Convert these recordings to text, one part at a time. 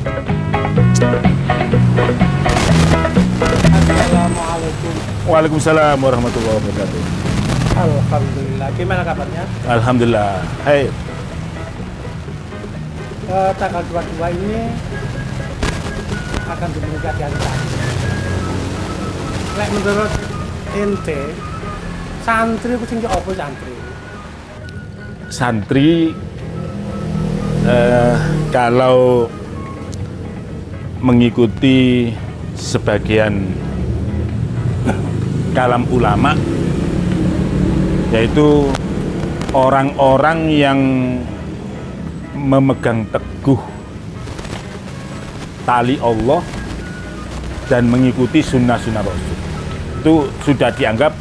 Assalamualaikum. Waalaikumsalam warahmatullahi wabarakatuh. Alhamdulillah. Gimana kabarnya? Alhamdulillah. Hai. Tanggal 22 ini akan dimulai hari Sabtu. Lek menurut ente, santri itu sing apa santri? Santri kalau mengikuti sebagian kalam ulama, yaitu orang-orang yang memegang teguh tali Allah dan mengikuti sunnah-sunnah Rasul, itu sudah dianggap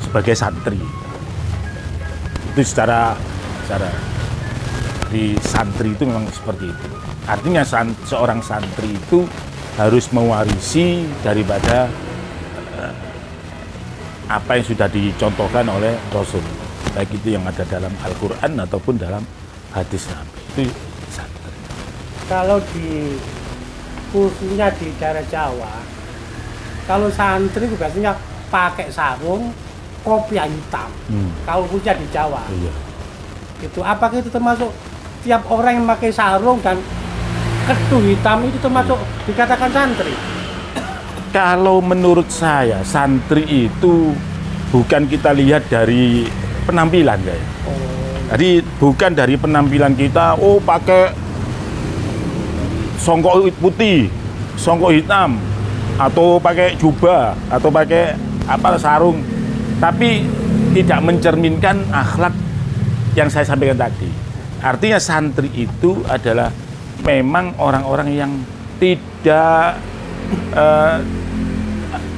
sebagai santri. Itu secara di santri itu memang seperti itu. Artinya seorang santri itu harus mewarisi daripada apa yang sudah dicontohkan oleh Rasul, baik itu yang ada dalam Al-Quran ataupun dalam hadis Nabi. Itu santri. Kalau khususnya di daerah Jawa, kalau santri itu biasanya pakai sarung, kopiah hitam. Kalau khususnya di Jawa, Iya. itu apakah itu termasuk tiap orang yang pakai sarung dan ketu hitam itu termasuk dikatakan santri? Kalau menurut saya, santri itu bukan kita lihat dari penampilan, kayak. Jadi bukan dari penampilan kita, pakai songkok putih, songkok hitam, atau pakai jubah, atau pakai sarung, tapi tidak mencerminkan akhlak yang saya sampaikan tadi. Artinya santri itu adalah memang orang-orang yang tidak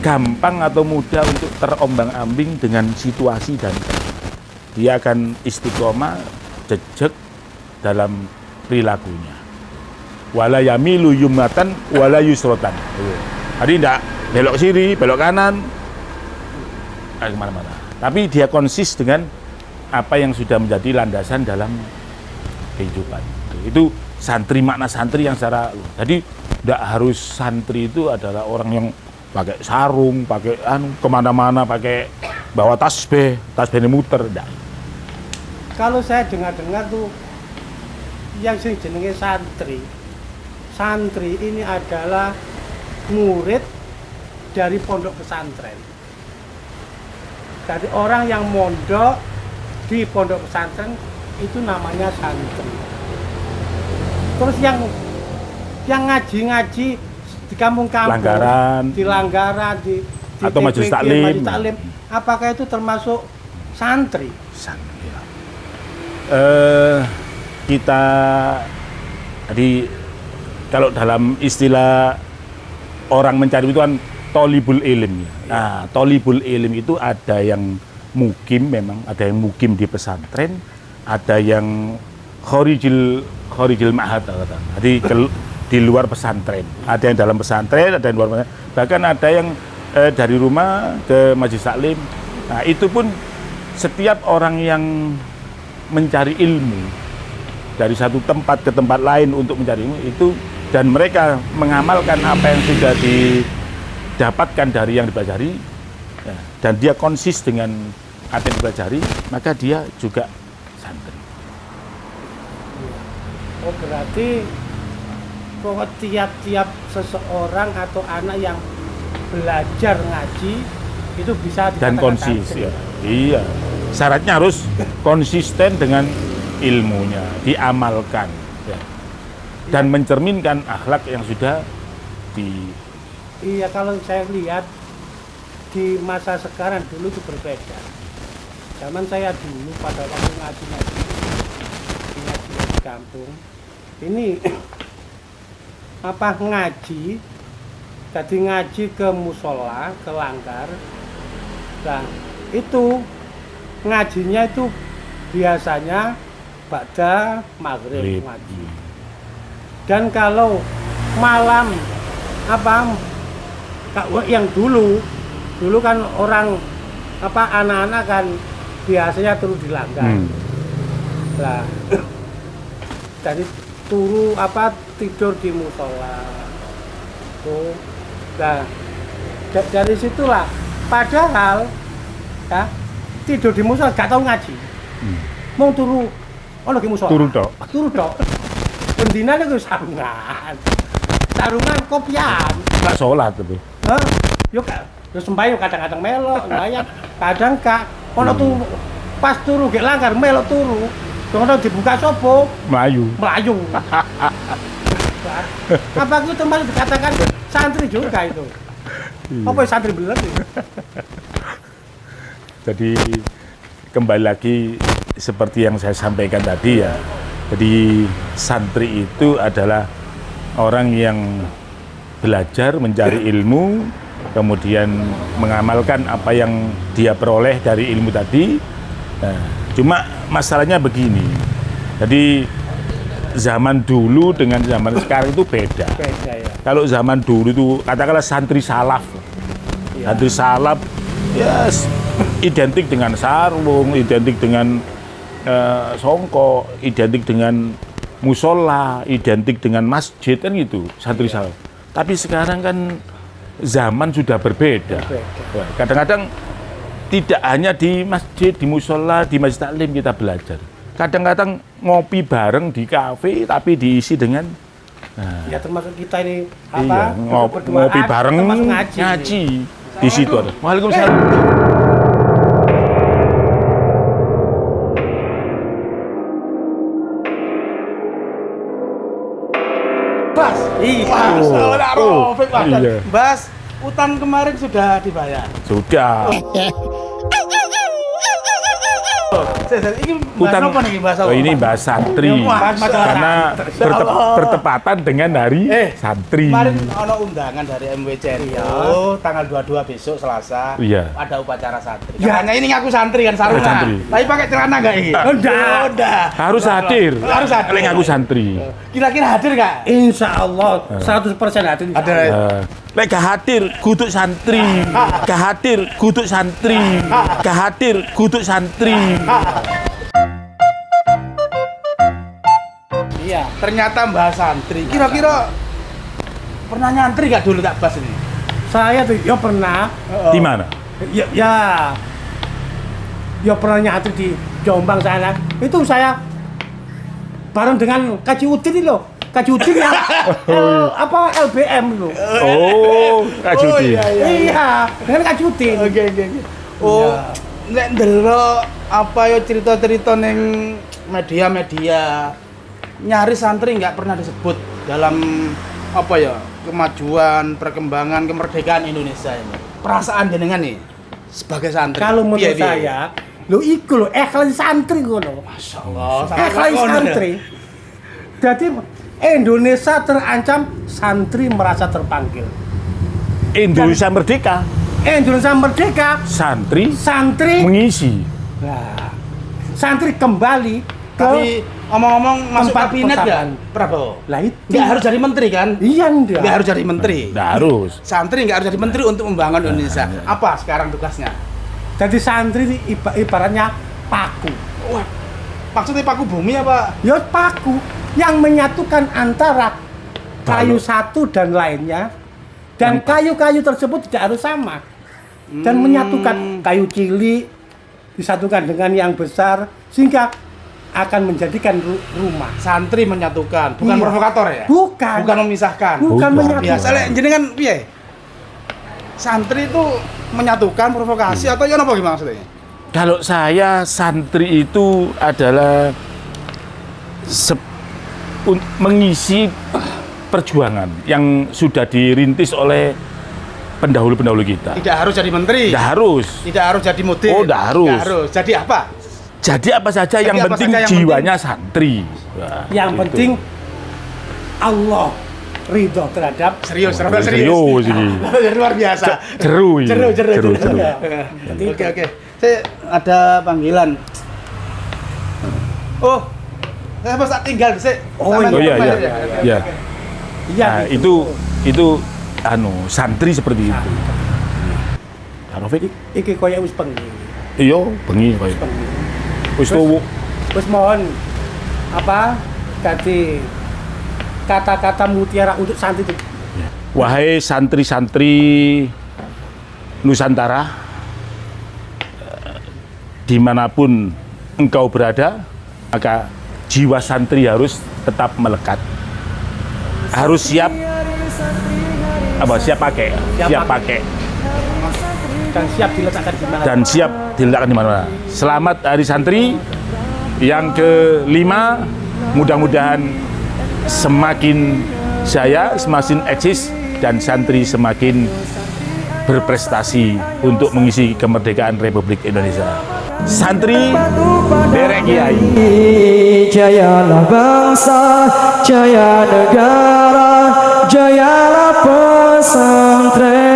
gampang atau mudah untuk terombang-ambing dengan situasi, dan dia akan istiqomah, jejak dalam perilakunya. Wala yamilu yumnatan wala yusrotan. Jadi tidak belok kiri, belok kanan, kemana-mana. Tapi dia konsis dengan apa yang sudah menjadi landasan dalam kehidupan. Itu santri, makna santri yang secara, jadi tidak harus santri itu adalah orang yang pakai sarung, pakai kemana-mana, pakai bawa tasbih ini muter, enggak. Kalau saya dengar-dengar tuh yang sing jenenge santri ini adalah murid dari pondok pesantren. Jadi orang yang mondok di pondok pesantren itu namanya santri. Terus yang ngaji-ngaji di kampung-kampung, di Langgaran, di atau TPG, majelis taklim, apakah itu termasuk santri? Santri. Kita jadi kalau dalam istilah orang mencari itu kan tolibul ilm. Nah, tolibul ilm itu ada yang mukim, memang ada yang mukim di pesantren, ada yang khorijil ma'had, jadi di luar pesantren. Ada yang dalam pesantren, ada yang luar pesantren. Bahkan ada yang dari rumah ke majelis taklim. Nah, itu pun setiap orang yang mencari ilmu dari satu tempat ke tempat lain untuk mencari ilmu itu, dan mereka mengamalkan apa yang sudah didapatkan dari yang dipelajari, ya, dan dia konsis dengan apa yang dipelajari, maka dia juga santri. Oh, berarti bahwa tiap-tiap seseorang atau anak yang belajar ngaji itu bisa dan dikatakan konsis, santri. ya. Iya. Syaratnya harus konsisten dengan ilmunya, diamalkan, ya, dan mencerminkan akhlak yang sudah di. Iya, kalau saya lihat di masa sekarang, dulu itu berbeda. Zaman saya dulu pada waktu ngaji di kampung, ini ngaji, jadi ngaji ke musola, ke langgar. Nah, itu ngajinya itu biasanya ba'da maghrib ngaji. Dan kalau malam yang dulu kan orang anak-anak kan biasanya terus di langgar. Nah, jadi turu tidur di musola. Tuh. Nah, dari situlah padahal ya tidur di musola gak tahu ngaji. Mau turu ono ki musola. Turu tok. Turu tok. Bendina niku sarungan. Sarungan kopian. Gak sholat itu. Hah? Yo sembahyang kadang-kadang melok, sembahyang. Kadang kak ono tuh pas turu gek langgar melok turu. Ono dibuka sopo? Melayu. Melayu. Apa itu termasuk dikatakan santri juga itu? Apa santri bener nih? Jadi kembali lagi seperti yang saya sampaikan tadi ya. Jadi santri itu adalah orang yang belajar mencari ilmu, kemudian mengamalkan apa yang dia peroleh dari ilmu tadi. Nah, cuma masalahnya begini. Jadi zaman dulu dengan zaman sekarang itu beda. Beda ya. Kalau zaman dulu itu katakanlah santri salaf. Ya. Santri salaf ya identik dengan sarung, identik dengan songkok, identik dengan musola, identik dengan masjid kan gitu, santri salaf. Tapi sekarang kan zaman sudah berbeda. Wah, kadang-kadang tidak hanya di masjid, di musola, di masjid taklim kita belajar. Kadang-kadang ngopi bareng di kafe tapi diisi dengan Ya termasuk kita ini iya, ngopi bareng termasuk ngaji. Di situ ada. Waalaikumsalam. Bas, Iya. Bas, utang kemarin sudah dibayar. Sudah. Ini Utang apa nih bahasa? ini bahas santri karena bertepatan dengan hari santri. Kemarin ono undangan dari MWC itu tanggal 22 besok Selasa. Iya. Ada upacara santri. Ya. Katanya ini ngaku santri kan sarungan. Santri. Tapi pakai celana enggak ini? Udah. Harus hadir. Harus hadir. Lek aku santri. Kira-kira hadir enggak? Insya Allah 100% hadir. Ada. Lek gak hadir kutuk santri. Gak hadir kutuk santri. Gak hadir kutuk santri. Iya. Ternyata mbah santri. Kira-kira pernah nyantri enggak dulu tak Bas ini? Saya tuh ya pernah. Di mana? Ya pernah nyatu di Jombang sana. Itu saya bareng dengan Kaji Udin itu loh. Kaji Udin yang LBM itu. Oh, Kak Judi. Iya, dengan Kaji Udin. Oke. Oh, nek ndelok apa ya cerita-cerita ning media-media nyaris santri nggak pernah disebut dalam apa ya kemajuan, perkembangan, kemerdekaan Indonesia ini. Perasaan jenengan nih sebagai santri. Kalau menurut Piye? saya, lo iku lo ikhlas santri ngono. Masyaallah, Ikhlas santri. Jadi Indonesia terancam, santri merasa terpanggil. Indonesia merdeka, Indonesia merdeka, santri santri. mengisi. Nah, santri kembali ke Tapi omong-omong masuk tempat kabinet pertama. kan, Prabowo? lah itu. Nggak harus jadi menteri kan? Iya enggak. Nggak harus jadi menteri. Nggak harus. Santri nggak harus jadi menteri untuk membangun Indonesia. Apa sekarang tugasnya? Jadi santri ibaratnya paku. Wah, maksudnya paku bumi apa? Ya paku yang menyatukan antara kayu Balok. satu dan lainnya, dan kayu-kayu tersebut tidak harus sama, dan menyatukan kayu cilik disatukan dengan yang besar sehingga akan menjadikan rumah. Santri menyatukan, bukan Iya. provokator ya? Bukan. Bukan memisahkan. Bukan Bukan. menyatukan. Biasa lek jenengan piye? Santri itu menyatukan provokasi atau ya apa gimana maksudnya? Kalau saya santri itu adalah mengisi perjuangan yang sudah dirintis oleh pendahulu-pendahulu kita. Tidak harus jadi menteri. Tidak harus. Tidak harus jadi mudir. Oh, tidak harus. Tidak harus. Jadi apa? Jadi apa saja Jadi yang apa penting saja yang jiwanya santri. Wah, Yang gitu. penting Allah ridho terhadap Serius, Oh, serius. serius ini. Luar biasa. Jeru ini. Jeru. Ya. Oke. Saya ada panggilan. Oh, saya pas tak tinggal sih. Oh, Sama iya, teman iya. ya. Iya. Iya, Nah, gitu. itu santri seperti itu. Kak Rafiq, Iki koyo wis bengi. iya bengi koyo. Wis tuwu. Wis mohon dadi kata-kata mutiara untuk santri itu. Wahai santri-santri Nusantara, dimanapun engkau berada, maka jiwa santri harus tetap melekat, harus siap pakai, Dan siap diletakkan di mana? dan siap diletakkan di mana-mana. Selamat Hari Santri yang ke-5, mudah-mudahan semakin jaya, semakin eksis, dan santri semakin berprestasi untuk mengisi kemerdekaan Republik Indonesia. Santri derek kiai. Jayalah bangsa, jaya negara, jayalah pesantren.